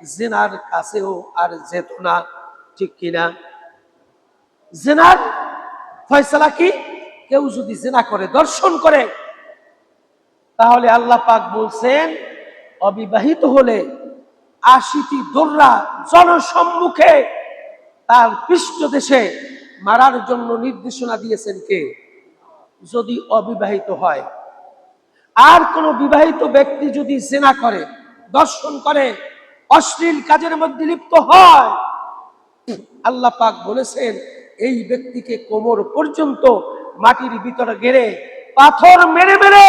জিনার কাছেও আর যেত না, ঠিক কিনা? জিনার ফয়সালা কি? কেউ যদি জিনা করে, দর্শন করে, তাহলে আল্লাহ পাক বলছেন অবিবাহিত হলে ৮০টি দোররা জনসম্মুখে তার পৃষ্ঠদেশে মারার জন্য নির্দেশনা দিয়েছেন কে? যদি অবিবাহিত হয়। আর কোন বিবাহিত ব্যক্তি যদি জিনা করে, দর্শন করে, অশ্লীল কাজের মধ্যে লিপ্ত হয়, আল্লাহ পাক বলেছেন এই ব্যক্তিকে কোমর পর্যন্ত মাটির ভিতরে গেড়ে পাথর মেরে মেরে।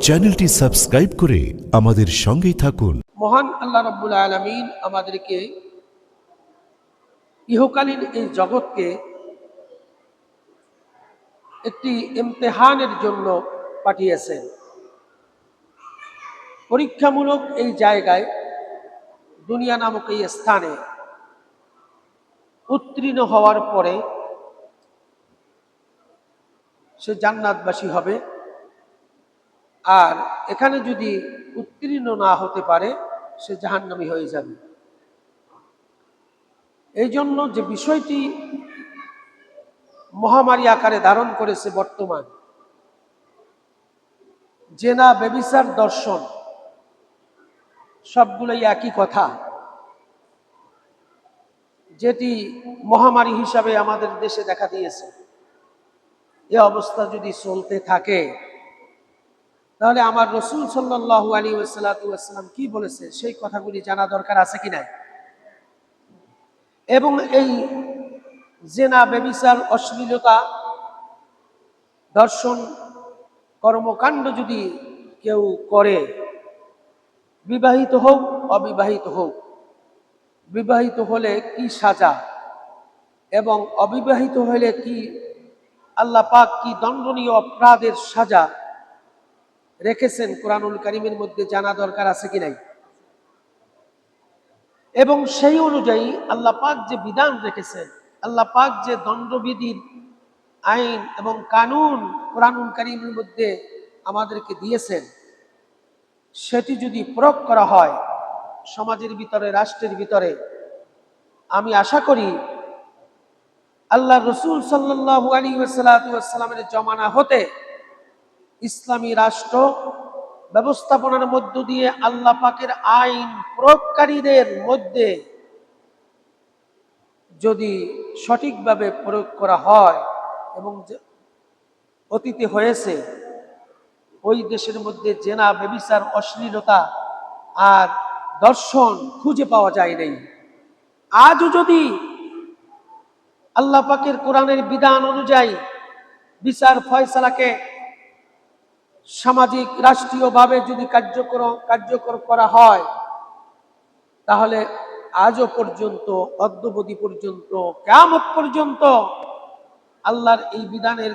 চ্যানেলটি সাবস্ক্রাইব করে আমাদের সঙ্গেই থাকুন। মহান আল্লাহ রাব্বুল আলামিন আমাদেরকে ইহকালীন এই জগৎকে একটি ইমতিহানের জন্য পাঠিয়েছেন। পরীক্ষামূলক এই জায়গায়, দুনিয়া নামক এই স্থানে উত্তীর্ণ হওয়ার পরে সে জান্নাতবাসী হবে, আর এখানে যদি উত্তীর্ণ না হতে পারে সে জাহান্নামী হয়ে যাবে। এই জন্য যে বিষয়টি মহামারী আকারে ধারণ করেছে বর্তমান, জেনা, ব্যভিচার, দর্শন, সবগুলোই একই কথা, যেটি মহামারী হিসাবে আমাদের দেশে দেখা দিয়েছে। এ অবস্থা যদি চলতে থাকে তাহলে আমার রাসূল সাল্লাল্লাহু আলাইহি ওয়াসাল্লাম কি বলেছে সেই কথাগুলি জানা দরকার আছে কি নাই? এবং এই জেনা, ব্যভিচার, অশ্লীলতা, দর্শন কর্মকাণ্ড যদি কেউ করে, বিবাহিত হোক অবিবাহিত হোক, বিবাহিত হলে কি সাজা এবং অবিবাহিত হলে কি আল্লাহ পাক কি দণ্ডনীয় অপরাধের সাজা রেখেছেন কোরআনুল কারীমের মধ্যে জানা দরকার আছে কি নাই? এবং সেই অনুযায়ী আল্লাহ পাক যে বিধান রেখেছেন, আল্লাহ পাক যে দণ্ডবিধির আইন এবং কানুন কোরআনুল কারীমের মধ্যে আমাদেরকে দিয়েছেন, সেটি যদি প্রয়োগ করা হয় সমাজের ভিতরে, রাষ্ট্রের ভিতরে, আমি আশা করি আল্লাহ রাসূল সাল্লাল্লাহু আলাইহি ওয়াসাল্লামের জমানা হতে ইসলামী রাষ্ট্র ব্যবস্থাপনার মধ্য দিয়ে আল্লাহ পাকের আইন প্রয়োগকারীদের মধ্যে যদি সঠিকভাবে প্রয়োগ করা হয়, এবং অতীতে হয়েছে, ওই দেশের মধ্যে জেনা, ব্যভিচার, অশ্লীলতা আর দর্শন খুঁজে পাওয়া যায় নাই। আজও যদি আল্লাহ পাকের কোরআনের বিধান অনুযায়ী বিচার ফয়সালাকে সামাজিক রাষ্ট্রীয়ভাবে যদি কার্যকর করা হয়, তাহলে আজও পর্যন্ত, অদ্যাবধি পর্যন্ত, কিয়ামত পর্যন্ত আল্লাহর এই বিধানের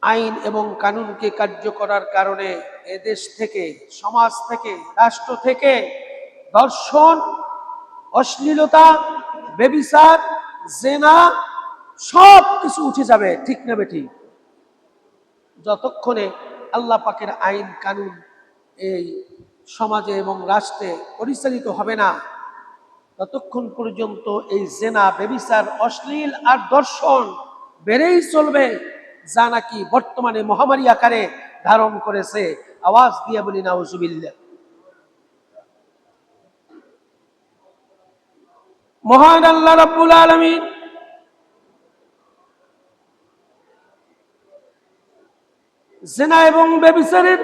আইন এবং কানুনকে কার্য করার কারণে এদেশ থেকে, সমাজ থেকে, রাষ্ট্র থেকে দর্শন, অশ্লীলতা, ব্যভিচার, জেনা সব কিছু উঠে যাবে, ঠিক না বেঠিক? যতক্ষণে আল্লাহ পাকের আইন কানুন এই সমাজে এবং রাষ্ট্রে পরিচালিত হবে না, ততক্ষণ পর্যন্ত এই জেনা, ব্যভিচার, অশ্লীল আর দর্শন বেড়েই চলবে, যা নাকি বর্তমানে মহামারী আকারে ধারণ করেছে। আওয়াজ দিয়ে বলি নাউজুবিল্লাহ। মহান আল্লাহ রাব্বুল আলামিন জেনা এবং ব্যভিচারের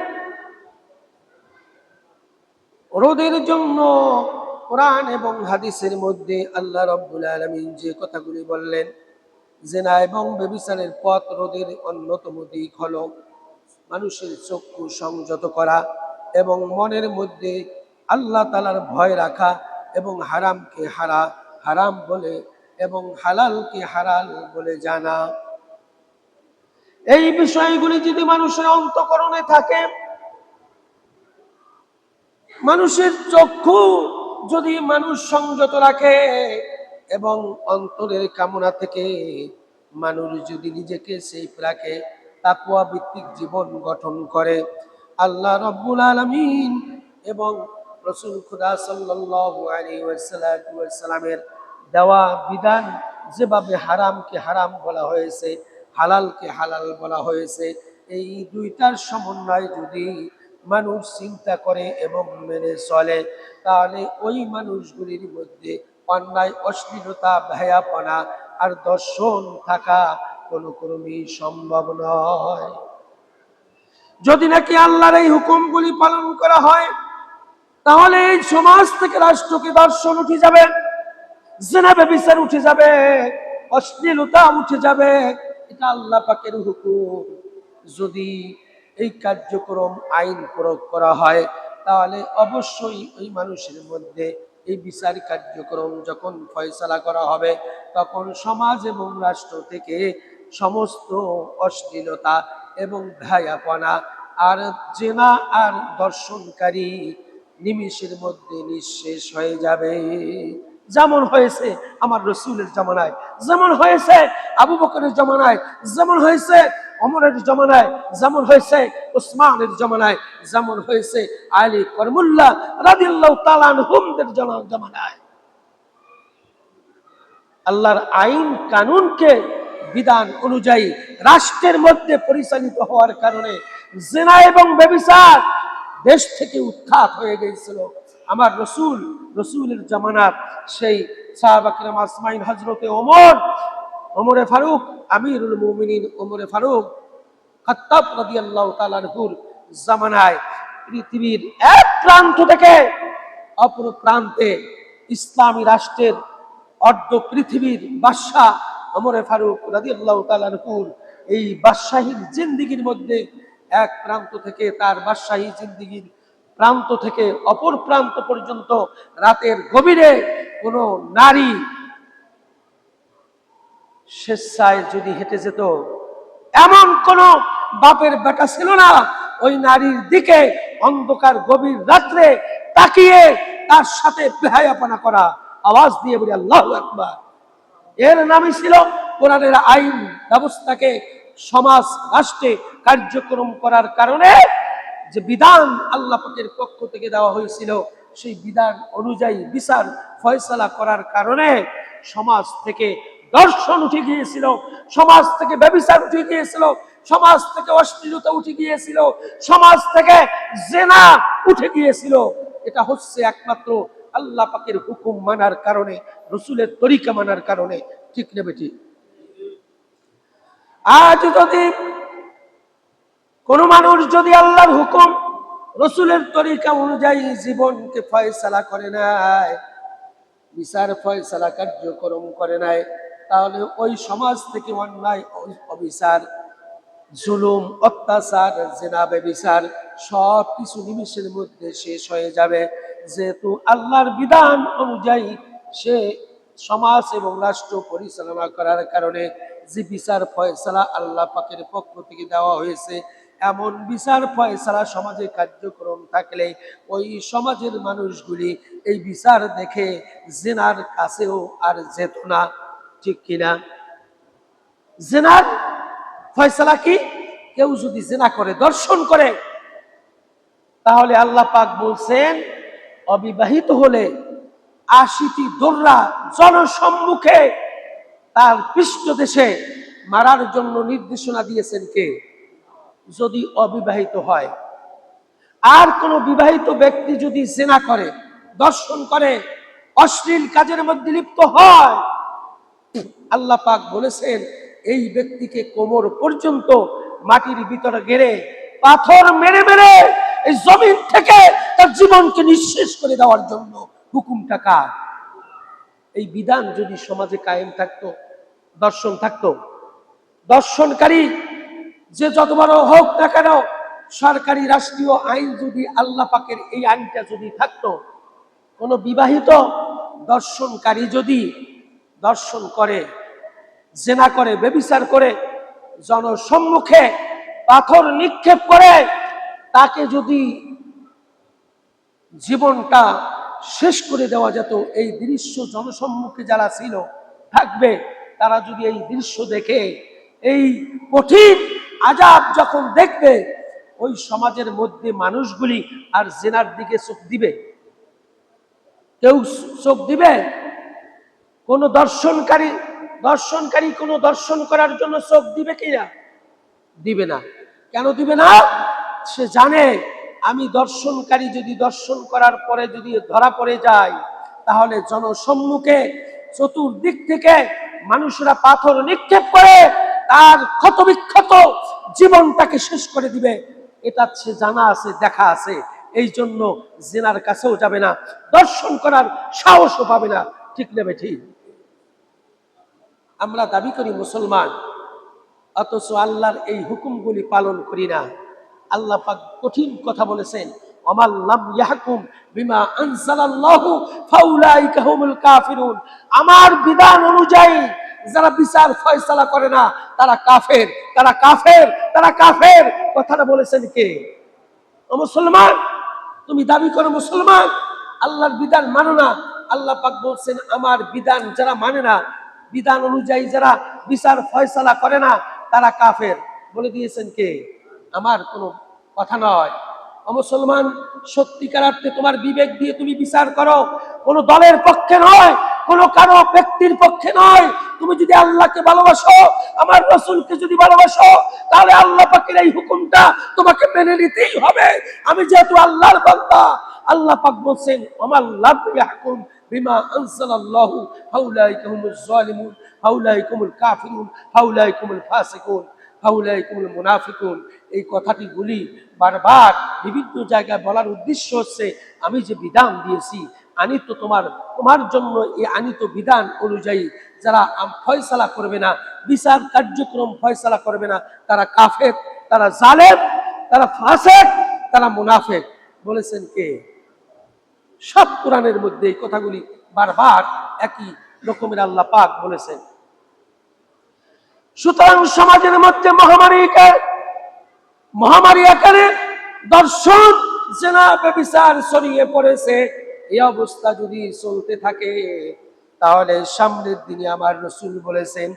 রোধের জন্য কোরআন এবং হাদিসের মধ্যে আল্লাহ রাব্বুল আলামিন যে কথাগুলি বললেন, জেনা এবং ব্যভিচারের পথ রোধের অন্যতম দিক হলো মানুষের চক্ষু সংযত করা এবং মনের মধ্যে আল্লাহ তাআলার ভয় রাখা, এবং হারামকে হারাম বলে এবং হালালকে হালাল বলে জানা। এই বিষয়গুলি যদি মানুষের অন্তঃকরণে থাকে, মানুষের চক্ষু যদি মানুষ সংযত রাখে এবং অন্তরের কামনা থেকে মানুষ যদি নিজেকে সেই রাখে, তাকওয়া ভিত্তিক জীবন গঠন করে, আল্লাহ রাব্বুল আলামিন এবং রাসূল খুদা সাল্লাল্লাহু আলাইহি ওয়াসাল্লামের দেওয়া বিধান, যেভাবে হারামকে হারাম বলা হয়েছে, হালালকে হালাল বলা হয়েছে, এই দুইটার সমন্বয় যদি মানুষ চিন্তা করে এবং মেনে চলে, তাহলে ওই মানুষগুলির মধ্যে অন্যায়, অশ্লীলতা, ভয়াপনা আর দর্শন থাকা কোনো ক্রমেই সম্ভব নয়। যদি নাকি আল্লাহর এই হুকুমগুলি পালন করা হয়, তাহলে এই সমাজ থেকে রাষ্ট্রকে দর্শন উঠে যাবে, জিনা ব্যভিচার উঠে যাবে, অশ্লীলতা উঠে যাবে। এটা আল্লাহ পাকের হুকুম। যদি এই কার্যক্রম আইন প্রয়োগ করা হয়, তাহলে অবশ্যই ওই মানুষের মধ্যে এই বিচার কার্যক্রম যখন ফয়সালা করা হবে, তখন সমাজ এবং রাষ্ট্র থেকে সমস্ত অশ্লীলতা এবং ভয়াপনা আর জেনা আর দর্শনকারী নিমিষের মধ্যে নিঃশেষ হয়ে যাবে। যেমন হয়েছে আমার রসুলের জামানায়, যেমন হয়েছে আবু বকরের জামানায়, যেমন হয়েছে ওমরের জামানায়, যেমন হয়েছে উসমানের জামানায়, যেমন হয়েছে আলী করমুল্লাহ রাদিয়াল্লাহু তাআলা আনহুমদের জামানায়। আল্লাহর আইন কানুনকে বিধান অনুযায়ী রাষ্ট্রের মধ্যে পরিচালিত হওয়ার কারণে জিনা এবং ব্যভিচার দেশ থেকে উৎখাত হয়ে গিয়েছিল। আমার রসুলের জামানার সেই সাহাবা কিরাম আজমাইন, হযরতে ওমরে ফারুক, আমিরুল মুমিনিন ওমরে ফারুক খাত্তাব রাদিয়াল্লাহু তাআলা আনহুর জামানায় পৃথিবীর এক প্রান্ত থেকে অপর প্রান্তে ইসলামী রাষ্ট্রের অর্ধ পৃথিবীর বাদশাহ ওমরে ফারুক রাদিয়াল্লাহু তাআলা আনহুর এই বাদশাহীর জিন্দেগীর মধ্যে এক প্রান্ত থেকে তার বাদশাহী জিন্দেগীর প্রান্ত থেকে অপর প্রান্ত পর্যন্ত রাতের গভীরে কোনো নারী স্বেচ্ছায় যদি হেঁটে যেত, এমন কোন বাপের বেটা ছিল না ওই নারীর দিকে অন্ধকার গভীর রাত্রে তাকিয়ে তার সাথে বেহায়াপনা করা। আওয়াজ দিয়ে বলি আল্লাহু আকবার। এর নামই ছিল কোরআনের আইন ব্যবস্থাকে সমাজ রাষ্ট্রে কার্যক্রম করার কারণে যে বিধান আল্লাহ পাকের পক্ষ থেকে দেওয়া হয়েছিল, সেই বিধান অনুযায়ী বিচার ফয়সালা করার কারণে সমাজ থেকে দর্শন উঠে গিয়েছিল, সমাজ থেকে ব্যভিচার উঠে গিয়েছিল, সমাজ থেকে অশ্লীলতা উঠে গিয়েছিল, সমাজ থেকে জিনা উঠে গিয়েছিল। এটা হচ্ছে একমাত্র আল্লাহ পাকের হুকুম মানার কারণে, রসুলের তরিকা মানার কারণে। ঠিক না বেটি? আজ যদি কোন মানুষ যদি আল্লাহর হুকুম, রসুলের তরিকা অনুযায়ী জীবনকে ফয়সালা করে নাই, বিচার ফয়সালা কার্যক্রম করে নাই, তাহলে ওই সমাজ থেকে অন্যায়, অবিচার, জুলুম, অত্যাচার, জিনা, ব্যভিচার সব কিছু নিমিষের মধ্যে শেষ হয়ে যাবে। যেহেতু আল্লাহর বিধান অনুযায়ী সে সমাজ এবং রাষ্ট্র পরিচালনা করার কারণে যে বিচার ফয়সালা আল্লাহ পাকের পক্ষ থেকে দেওয়া হয়েছে, এমন বিচার ফয়সালা সমাজে কার্যক্রম থাকলে ওই সমাজের মানুষগুলি এই বিচার দেখে জিনার কাছেও আর যেত না। ঠিক কিনা? জিনার ফয়সালা কি? কেউ যদি জিনা করে, দর্শন করে, তাহলে আল্লাহ পাক বলছেন অবিবাহিত হলে ৮০টি দোররা জনসম্মুখে তার পৃষ্ঠদেশে মারার জন্য নির্দেশনা দিয়েছেন কে? যদি অবিবাহিত হয়। আর কোন বিবাহিত ব্যক্তি যদি জিনা করে, দর্শন করে, অশ্লীল কাজের মধ্যে লিপ্ত হয়, আল্লাহ পাক বলেছেন এই ব্যক্তিকে কোমর পর্যন্ত মাটির ভিতরে গেড়ে পাথর মেরে মেরে এই জমিন থেকে তার জীবনকে নিঃশেষ করে দেওয়ার জন্য হুকুমটা কার? এই বিধান যদি সমাজে কায়েম থাকতো, দর্শন থাকতো, দর্শনকারী যে যত বড় হোক না কেন, সরকারি রাষ্ট্রীয় আইন যদি আল্লাহ পাকের এই আইনটা যদি থাকতো, কোন বিবাহিত দর্শনকারী যদি দর্শন করে, জিনা করে, ব্যভিচার করে, জনসম্মুখে পাথর নিক্ষেপ করে তাকে যদি জীবনটা শেষ করে দেওয়া যেত, এই দৃশ্য জনসম্মুখে যারা ছিল থাকবে, তারা যদি এই দৃশ্য দেখে এই কঠিন আযাব যখন দেখবে, ওই সমাজের মধ্যে মানুষগুলি আর জিনার দিকে চোখ দিবে? কেউ চোখ দিবে? কোন দর্শনকারী কোন দর্শন করার জন্য চোখ দিবে কিনা? দিবে না। কেন দিবে না? সে জানে আমি দর্শনকারী যদি দর্শন করার পরে যদি ধরা পড়ে যায়, তাহলে জনসম্মুখে চতুর্দিক থেকে মানুষরা পাথর নিক্ষেপ করে তার ক্ষতবিক্ষত জীবনটাকে শেষ করে দিবে। এটা সে জানা আছে, দেখা আছে। এই জন্য জিনার কাছেও যাবে না, দর্শন করার সাহসও পাবে না। ঠিক নেবে ঠিক? আমরা দাবি করি মুসলমান, অথচ আল্লাহর এই হুকুমগুলি পালন করি না। আল্লাহ পাক কঠিন কথা বলেছেন, ওয়ামান লাম ইয়াহকুম বিমা আনজালাল্লাহু ফাউলাইকা হুমুল কাফিরুন। আমার বিধান অনুযায়ী যারা বিচার ফয়সালা করে না তারা কাফের, তারা কাফের, তারা কাফের। কথাটা বলেছেন কে? ও মুসলমান, তুমি দাবি করো মুসলমান, আল্লাহর বিধান মানো না। আল্লাহ পাক বলছেন আমার বিধান যারা মানে না, বিধান অনুযায়ী যারা বিচার ফয়সালা করে না তারা কাফের। বলে দিয়েছেন কে? আমার কোনো কথা নয়। ও মুসলমান, সত্যিকার অর্থে তোমার বিবেক দিয়ে তুমি বিচার করো, কোনো দলের পক্ষে নয়, কোনো কারো ব্যক্তির পক্ষে নয়। তুমি যদি আল্লাহকে ভালোবাসো, আমার রাসূলকে যদি ভালোবাসো, তাহলে আল্লাহ পাকের এই হুকুমটা তোমাকে মেনে নিতেই হবে। আমি যেহেতু আল্লাহর বান্দা, আল্লাহ পাক বলছেন ওয়ামান লাম ইয়াহকুম বিমা আনজালাল্লাহু ফাউলাইকা হুমুজ জালিমুন ফাউলাইকা হুমুল কাফিরুন ফাউলাইকা হুমুল ফাসিকুন ফাউলাইকা হুমুল মুনাফিকুন। এই কথাটি বলি বারবার বিভিন্ন জায়গায় বলার উদ্দেশ্য হচ্ছে আমি যে বিধান দিয়েছি আনিত তোমার জন্য, এই আনিত বিধান অনুযায়ী যারা ফয়সালা করবে না, বিচার কার্যক্রম ফয়সালা করবে না, তারা কাফের, তারা জালেম, তারা ফাসিক, তারা মুনাফিক। বলেছেন কে? সব কোরআনের মধ্যে এই কথাগুলি বারবার একই রকমের আল্লাহ পাক বলেছেন। সুতরাং সমাজের মধ্যে মহামারী আকারে দর্শন, জিনা, ব্যভিচার ছড়িয়ে পড়েছে। এই অবস্থা যদি চলতে থাকে তাহলে সামনের দিনে আমার রাসূল বলেছেন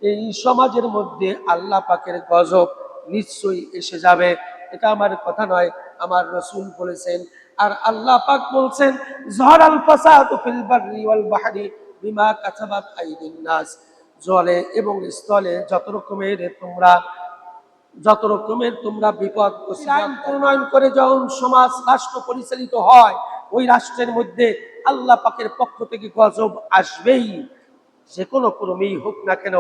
এই সমাজের মধ্যে আল্লাহ পাকের গজব নিশ্চয়ই এসে যাবে। এটা আমার কথা নয়, আমার রাসূল বলেছেন। আর আল্লাহ পাক বলছেন যহরাল ফাসাদু ফিল বাররি ওয়াল বাহরি বিমা কাসাবাত আইদিন নাস। জলে এবং স্থলে যত রকমের তোমরা বিপদ আইন প্রণয়ন করে যখন সমাজ রাষ্ট্র পরিচালিত হয়, ওই রাষ্ট্রের মধ্যে আল্লাহ পাকের পক্ষ থেকে গজব আসবেই, যে কোনো ক্রমেই হোক না কেন।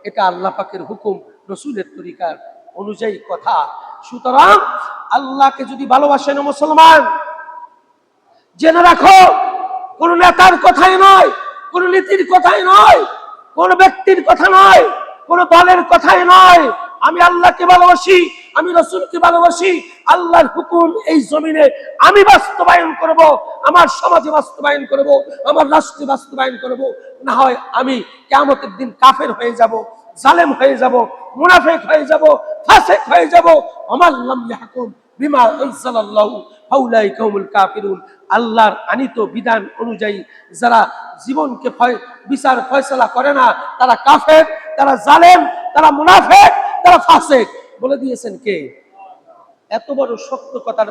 এটা আল্লাহ পাকের হুকুম, রাসূলের তরিকার অনুযায়ী কথা। সুতরাং আল্লাহকে যদি ভালোবাসেন মুসলমান, জেনে রাখো কোন নেতার কথাই নয়, কোন নীতির কথাই নয়, কোন ব্যক্তির কথা নয়, কোন দলের কথাই নয়। আমি আল্লাহকে ভালোবাসি, আমি রাসূলকে ভালোবাসি। আল্লাহর হুকুম এই জমিনে আমি বাস্তবায়ন করব, আমার সমাজে বাস্তবায়ন করব, আমার রাষ্ট্রে বাস্তবায়ন করব। না হয় আমি কিয়ামতের দিন কাফের হয়ে যাব, জালেম হয়ে যাব, মুনাফিক হয়ে যাব, ফাসিক হয়ে যাব। ওমান লাম ইয়াহকুম বিমা আনজালাল্লাহু ফাউলাইকা হুমুল কাফিরুন। আল্লাহর আনিত বিধান অনুযায়ী যারা জীবনকে বিচার ফয়সালা করে না তারা কাফের, তারা জালেম, তারা মুনাফিক, তারা ফাসিক। বলে দিয়েছেন কে? এত বড় সত্য কথার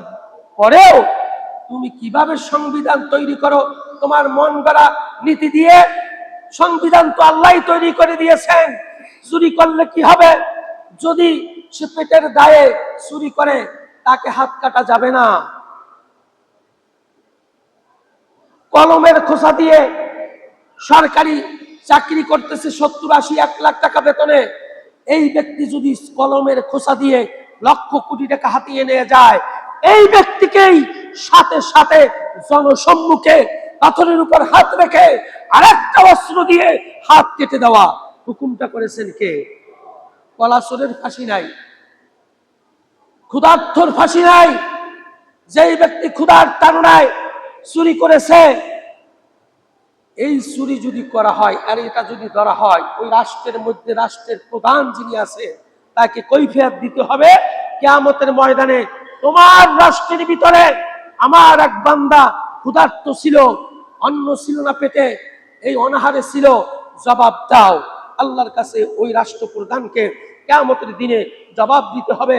পরেও তুমি কিভাবে সংবিধান তৈরি করো তোমার মন গড়া নীতি দিয়ে? সংবিধান তো আল্লাহই তৈরি করে দিয়েছেন। চুরি করলে কি হবে? যদি সে পেটের দায়ে চুরি করে তাকে হাত কাটা যাবে না। কলমের খোসা দিয়ে সরকারি চাকরি করতেছে 70-80 1 লাখ টাকা বেতনে, এই ব্যক্তি যদি কলমের খোসা দিয়ে লক্ষ কোটি টাকা হাতিয়ে নিয়ে যায়, এই ব্যক্তিকেই সাথে সাথে জনসম্মুখে পাথরের উপর হাত রেখে আরেকটা অস্ত্র দিয়ে হাত কেটে দেওয়া হুকুমটা করেছেন কে? কলাচোরের ফাঁসি নাই, ক্ষুধার্তর ফাঁসি নাই। যেই ব্যক্তি ক্ষুধার তাড়নায় চুরি করেছে, এই চুরি যদি করা হয় আর এটা যদি ধরা হয়, ওই রাষ্ট্রের মধ্যে রাষ্ট্রের প্রধান যিনি আছে তাকে কৈফিয়ত দিতে হবে কিয়ামতের ময়দানে। তোমার রাষ্ট্রের ভিতরে আমার এক বান্দা ক্ষুধার্ত ছিল, অন্ন ছিল না পেটে, এই অনাহারে ছিল, জবাব দাও। আল্লাহর কাছে ওই রাষ্ট্রপ্রধানকে কিয়ামতের দিনে জবাব দিতে হবে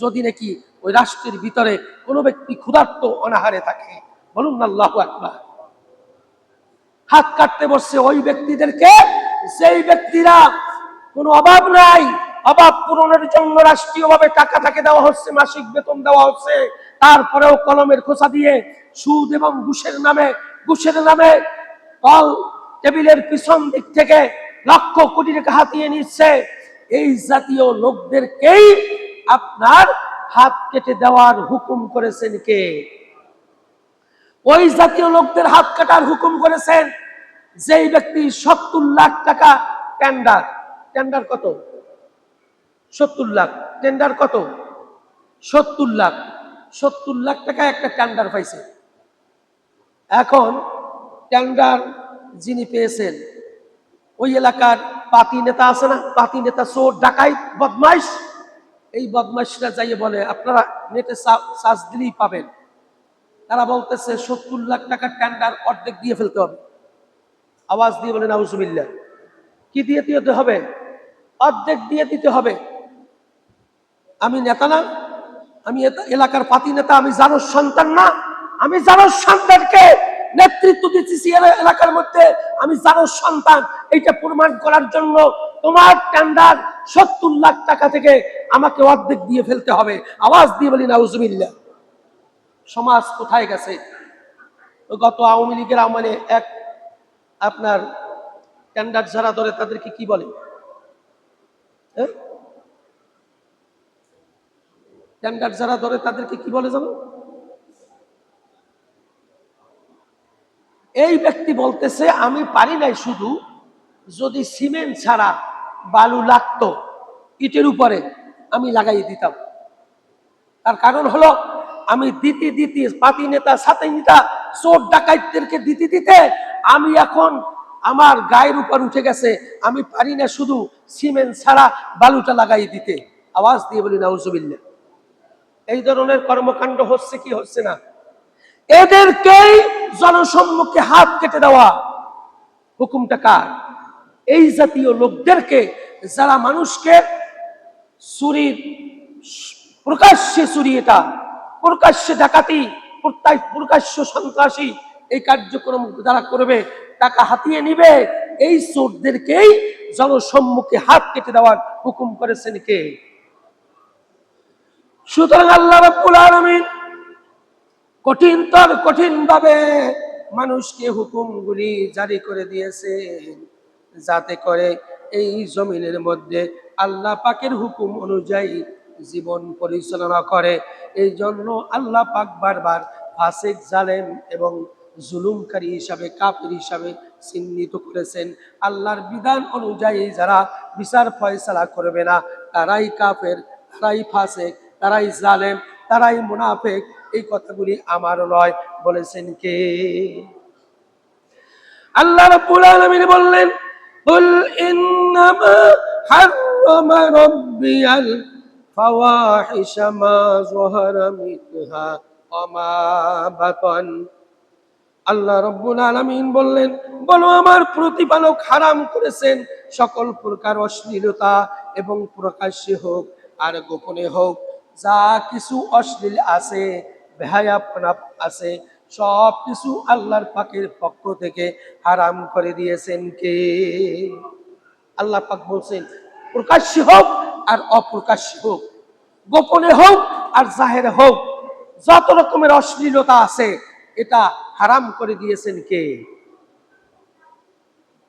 যদি নাকি ওই রাষ্ট্রের ভিতরে কোনো ব্যক্তি ক্ষুধার্ত অনাহারে থাকে। বলুন আল্লাহু আকবার। হাত কাটতে বসছে ওই ব্যক্তিদেরকে, যেই ব্যক্তিরা কোনো অভাব নাই, অভাব পূরণের জন্য রাষ্ট্রীয়ভাবে টাকা তাকে দেওয়া হচ্ছে, মাসিক বেতন দেওয়া হচ্ছে, তারপরেও কলমের খোসা দিয়ে সুদ এবং ঘুষের নামে কল টেবিলের পিছন দিক থেকে লক্ষ কোটি টাকা হাতিয়ে নিচ্ছে। এই জাতীয় লোকদেরকেই আপনার হাত কেটে দেওয়ার হুকুম করেছেন কে? ওই জাতীয় লোকদের হাত কাটার হুকুম করেছেন যেই ব্যক্তি 70 লাখ টাকা টেন্ডার কত? 70 লাখ। টেন্ডার কত? 70 লাখ। 70 লাখ টাকা একটা টেন্ডার পাইছে। এখন টেন্ডার যিনি পেয়েছেন ওই এলাকার পাতি নেতা আছে না, পাতি নেতা, চোর, ডাকাইত, বদমাইশ, এই বদমাইশরা যাইয়ে বলে আপনারা নেটে সার্চ দিলেই পাবেন, তারা বলতেছে 70 লাখ টাকার টেন্ডার অর্ধেক দিয়ে ফেলতে হবে। আওয়াজ দিয়ে বলে নাউজুবিল্লাহ। কি দিয়ে দিতে হবে? অর্ধেক দিয়ে দিতে হবে। আমি নেতা না, আমি এলাকার পাতি নেতা, আমি জানোর সন্তান না, আমি জানোর সন্তানকে নেতৃত্ব দিতেছি এলাকার মধ্যে, আমি জানোর সন্তান, এইটা প্রমাণ করার জন্য তোমার টেন্ডার 70 লাখ টাকা থেকে আমাকে অর্ধেক দিয়ে ফেলতে হবে। আওয়াজ দিয়ে বলি নাউজুবিল্লাহ। সমাজ কোথায় গেছে? গত আওয়ামী লীগের আমলে এক আপনার টেন্ডার যারা ধরে তাদেরকে কি বলে? টেন্ডার যারা ধরে তাদেরকে কি বলে জানো? এই ব্যক্তি বলতেছে আমি পারি নাই, শুধু যদি সিমেন্ট ছাড়া বালু লাগতো ইটের উপরে আমি লাগাই দিতাম। তার কারণ হলো আমি দিতে পাতি নেতা, সাথী নেতা, চোর ডাকাইতদেরকে দিতে আমি এখন আমার গায়ের উপর উঠে গেছে, আমি পারি না শুধু সিমেন্ট ছাড়া বালুটা লাগাই দিতে। আওয়াজ দিয়ে বলি নাউজুবিল্লাহ। এই ধরনের কর্মকাণ্ড হচ্ছে কি হচ্ছে না? এদেরকেই জনসম্মুখে হাত কেটে দেওয়া হুকুমটা কার? এই জাতীয় লোকদেরকে, যারা মানুষকে চুরির, প্রকাশ্যে চুরি, এটা প্রকাশ্যে ডাকাতি, প্রকাশ্য সন্ত্রাসী এই কার্যক্রম যারা করবে, টাকা হাতিয়ে নিবে, এই চোরদেরকেই জনসম্মুখে হাত কেটে দেওয়ার হুকুম করেছেন কে? সুতরাং আল্লাহ রাব্বুল আলামিন কঠিন ভাবে মানুষকে হুকুমগুলি জারি করে দিয়েছেন, যাতে করে এই জমিনের মধ্যে আল্লাহ পাকের হুকুম অনুযায়ী জীবন পরিচালনা করে। এই জন্য আল্লাহ পাক বারবার ফাসিক, জালেম এবং জুলুমকারী হিসাবে, কাফির হিসাবে চিহ্নিত করেছেন। আল্লাহর বিধান অনুযায়ী যারা বিচার ফয়সালা করবে না, তারাই কাফের, তারাই ফাসিক, তারাই জালেম, তারাই মুনাফিক। এই কথাগুলি আমার নয়, বলেছেন কে? আল্লাহ রাব্বুল আলামিন বললেন কুল ইন্নামা হাররামা রাব্বিয়াল ফাওয়াহিশা মা যাহারা মিনহা ওয়া মা বাতান। আল্লাহ রাব্বুল আলামিন বললেন, বলো আমার প্রতিপালক হারাম করেছেন সকল প্রকার অশ্লীলতা, এবং প্রকাশ্যে হোক আর গোপনে হোক যা কিছু অশ্লীল আছে, বেহায়াপনা আছে, সব কিছু আল্লাহর পাকের পক্ষ থেকে হারাম করে দিয়েছেন কে? আল্লাহ পাক বলছেন প্রকাশ্যে হোক আর অপ্রকাশ্যে হোক, গোপনে হোক আর জাহেরে হোক, যত রকমের অশ্লীলতা আছে এটা হারাম করে দিয়েছেন কে?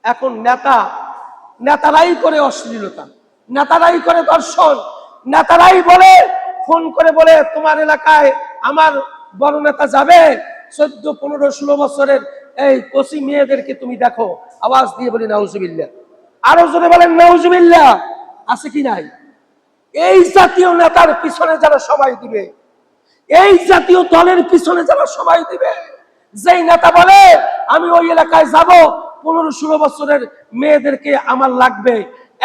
এখন নেতারাই করে অশ্লীলতা, নেতারাই করে দর্শন, নেতারাই বলে, ফোন করে বলে তোমার এলাকায় আমার বড় নেতা যাবে, 14, 15, 16 বছরের এই কচি মেয়েদেরকে তুমি দেখো। আওয়াজ দিয়ে বলি নাউজুবিল্লাহ। আরো জোরে বলেন নাউজুবিল্লাহ। আছে কি নাই? এই জাতীয় নেতার পিছনে যারা সবাই দিবে, এই জাতীয় দলের পিছনে যারা সবাই দিবে, যেই নেতা বলে আমি ওই এলাকায় যাব, 15, 16 বছরের মেয়েদেরকে আমার লাগবে,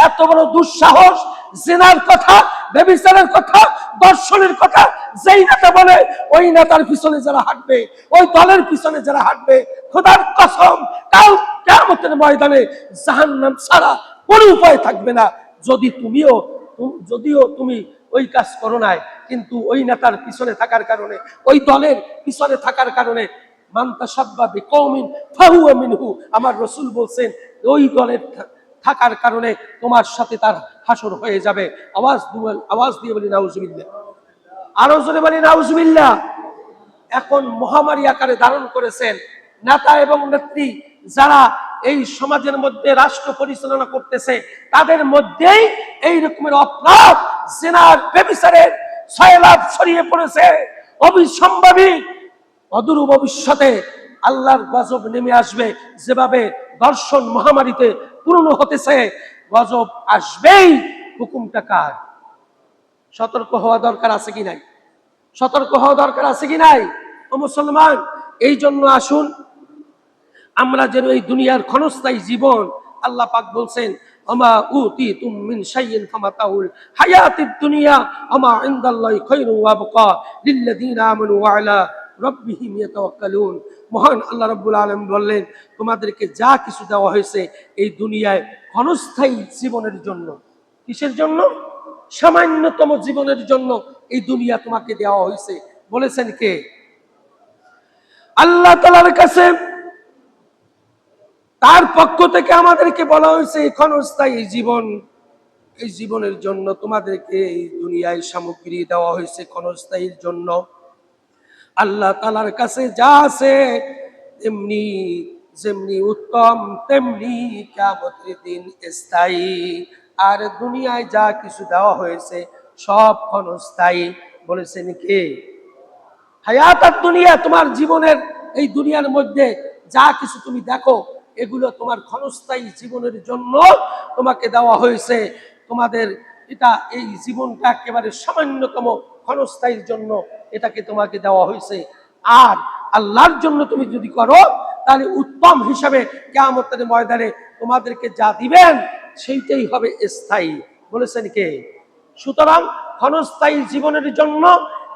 এত বড় দুঃসাহস! জিনার কথা, ব্যভিচারের কথা, দর্শনের কথা যেই নেতা বলে, ওই নেতার পিছনে যারা হাঁটবে, ওই দলের পিছনে যারা হাঁটবে, খোদার কসম কাল কিয়ামতের ময়দানে জাহান্নাম ছাড়া কোনো উপায় থাকবে না। যদিও তুমি ওই কাজ করো নাই, কিন্তু ওই নেতার পিছনে থাকার কারণে, ওই দলের পিছনে থাকার কারণে মান তাশাব্বা বিকওমিন ফাহুয়া মিনহু। আমার রাসূল বলছেন ওই দলের থাকার কারণে তোমার সাথে তার হাসর হয়ে যাবে। আওয়াজ দিয়ে বলি নাউজুবিল্লাহ, আরো জোরে বলি নাউজুবিল্লাহ। এখন মহামারী আকারে ধারণ করেছেন নেতা এবং নেত্রী যারা এই সমাজের মধ্যে রাষ্ট্র পরিচালনা করতেছে, তাদের মধ্যেই এই রকমের অপরাধ, জিনার, ব্যভিচারের সয়লাব ছড়িয়ে পড়েছে। অবিসম্ভাবী অদূর ভবিষ্যতে আল্লাহর গজব নেমে আসবে। যেভাবে দর্শন মহামারীতে পূর্ণ হতেছে, গজব আসবেই। হুকুমটা কার? সতর্ক হওয়া দরকার আছে কি নাই? সতর্ক হওয়া দরকার আছে কি নাই? ও মুসলমান, এই জন্য আসুন আমরা যেন এই দুনিয়ার ক্ষণস্থায়ী জীবন, আল্লাহ পাক বলছেন আমা উতিতুম মিন শাইইন ফামাতাউল হায়াতিদ দুনিয়া আমা ইনদাল্লাহি খায়রুন ওয়া আবকা লিল্লাযিনা আমানু ওয়া আলা রাব্বিহিম ইয়াতাওয়াক্কালুন। মহান আল্লাহ রাব্বুল আলামিন বললেন, তোমাদেরকে যা কিছু দেওয়া হয়েছে এই দুনিয়ায় ক্ষণস্থায়ী জীবনের জন্য। কিসের জন্য? সামান্যতম জীবনের জন্য এই দুনিয়া তোমাকে দেওয়া হয়েছে। বলেছেন কে? আল্লাহ তাআলার কাছে। তার পক্ষ থেকে আমাদেরকে বলা হয়েছে ক্ষণস্থায়ী জীবন, এই জীবনের জন্য তোমাদেরকে এই দুনিয়ায় সামগ্রী দেওয়া হয়েছে ক্ষণস্থায়ীর জন্য। আল্লাহ তাআলার কাছে যা আছে তেমনি, যেমনি উত্তম তেমনি কিয়ামতের দিন স্থায়ী। আর দুনিয়ায় যা কিছু দেওয়া হয়েছে সব ক্ষণস্থায়ী। বলেছেন কে? হায়াতাত দুনিয়া, তোমার জীবনের এই দুনিয়ার মধ্যে যা কিছু তুমি দেখো এগুলো তোমার ক্ষণস্থায়ী জীবনের জন্য তোমাকে দেওয়া হয়েছে। তোমাদের এটা, এই জীবনটা একেবারে সামান্যতম ক্ষণস্থায়ীর জন্য এটাকে তোমাকে দেওয়া হয়েছে। আর আল্লাহর জন্য তুমি যদি করো তাহলে উত্তম হিসাবে কিয়ামতের ময়দানে তোমাদেরকে যা দিবেন সেইটাই হবে স্থায়ী। বলেছেন কে? সুতরাং ক্ষণস্থায়ী জীবনের জন্য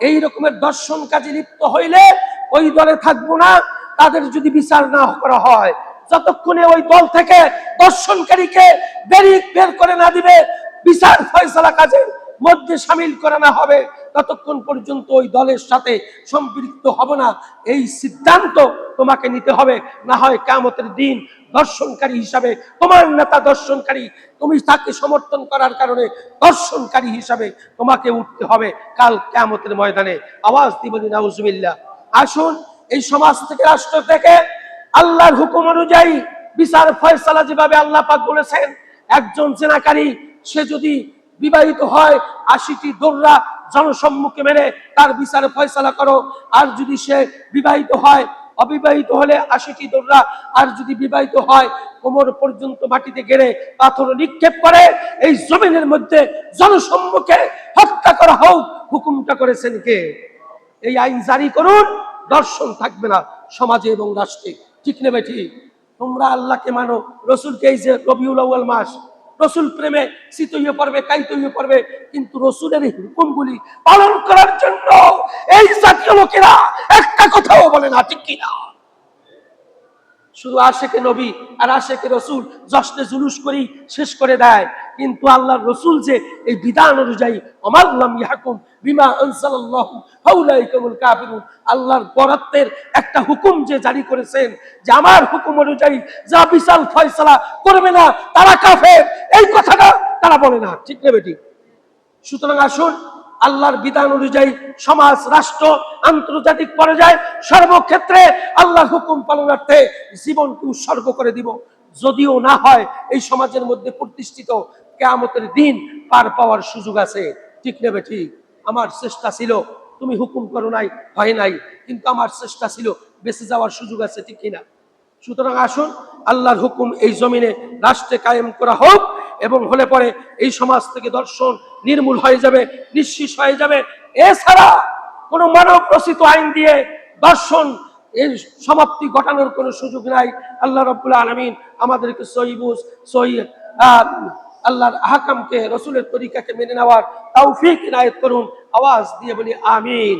এই রকমের দর্শন কাজে লিপ্ত হইলে ওই দলে থাকবো না। তাদের যদি বিচার না করা হয়, যতক্ষণে ওই দল থেকে দর্শনকারীকে বের করে না দিবে, বিচার ফয়সালা কাজের মধ্যে শামিল করা না হবে, ততক্ষণ পর্যন্ত ওই দলের সাথে সম্পৃক্ত হব না। এই সিদ্ধান্ত তোমাকে নিতে হবে। না হয় কিয়ামতের দিন দর্শনকারী হিসাবে, তোমার নেতা দর্শনকারী, তুমি তাকে সমর্থন করার কারণে দর্শনকারী হিসাবে তোমাকে উঠতে হবে কাল কিয়ামতের ময়দানে। আওয়াজ দিয়ে বলি নাউজুবিল্লাহ। আসুন এই সমাজ থেকে, রাষ্ট্র থেকে আল্লাহর হুকুম অনুযায়ী বিচার ফয়সালা যেভাবে আল্লাহ পাক বলেছেন, একজন জেনাকারী সে যদি বিবাহিত হয় 80টি দোররা জনসম্মুখে মেরে তার বিচার ফয়সালা করো। আর যদি সে বিবাহিত হয়, অবিবাহিত হলে 80টি দোররা, আর যদি বিবাহিত হয় কোমর পর্যন্ত মাটিতে গেড়ে পাথর নিক্ষেপ করে এই জমিনের মধ্যে জনসম্মুখে হত্যা করা হোক। হুকুমটা করেছেন কে? এই আইন জারি করুন, দর্শন থাকবে না সমাজে এবং রাষ্ট্রে। ঠিক নেবে? ঠিক। তোমরা আল্লাহকে মানো, রসুলকে, এই যে রবিউল আউয়াল মাস, রসুল প্রেমে শীত হয়ে পড়বে, কাইত হয়ে পড়বে, কিন্তু রসুলের এই হুকুমগুলি পালন করার জন্য এই জাতীয় লোকেরা একটা কথাও বলে না। ঠিক কিনা? শুধু আশেকে নবী আর আশেকে রসুল জশ্নে জুলুস করি শেষ করে দেয়। কিন্তু আল্লাহর রসুল যে এই বিধান অনুযায়ী ওমাল্লাম ইয়াহকুম বিমা আনজালাল্লাহু ফাউলাইকাহুল কাফিরুন, আল্লাহর বরাতের একটা হুকুম যে জারি করেছেন যে আমার হুকুম অনুযায়ী যা বিচার ফয়সালা করবে না তারা কাফের, এই কথাটা তারা বলে না। ঠিক নেবে? ঠিক। সুতরাং আসুন আল্লাহর বিধান অনুযায়ী সমাজ, রাষ্ট্র, আন্তর্জাতিক পর্যায়ে সর্বক্ষেত্রে আল্লাহর হুকুম পালনার্থে জীবনকে উৎসর্গ করে দিব। যদিও না হয় এই সমাজের মধ্যে প্রতিষ্ঠিত, কিয়ামতের দিন পার পাওয়ার সুযোগ আছে। ঠিক নেবে? ঠিক। আমার চেষ্টা ছিল, তুমি হুকুম করো নাই, হয় নাই, কিন্তু আমার চেষ্টা ছিল, বেঁচে যাওয়ার সুযোগ আছে। ঠিক কিনা? সুতরাং আসুন আল্লাহর হুকুম এই জমিনে রাষ্ট্রে কায়েম করা হোক, এবং হলে পরে এই সমাজ থেকে দর্শন নির্মূল হয়ে যাবে, নিঃশেষ হয়ে যাবে। এছাড়া কোন মানব রচিত আইন দিয়ে দর্শন এর সমাপ্তি ঘটানোর কোনো সুযোগ নাই। আল্লাহ রাব্বুল আলামিন আমাদেরকে সহিহ আল্লাহর আহকামকে, রসুলের তরিকাকে মেনে নেওয়ার তৌফিক ইনায়েত করুন। আওয়াজ দিয়ে বলি আমিন।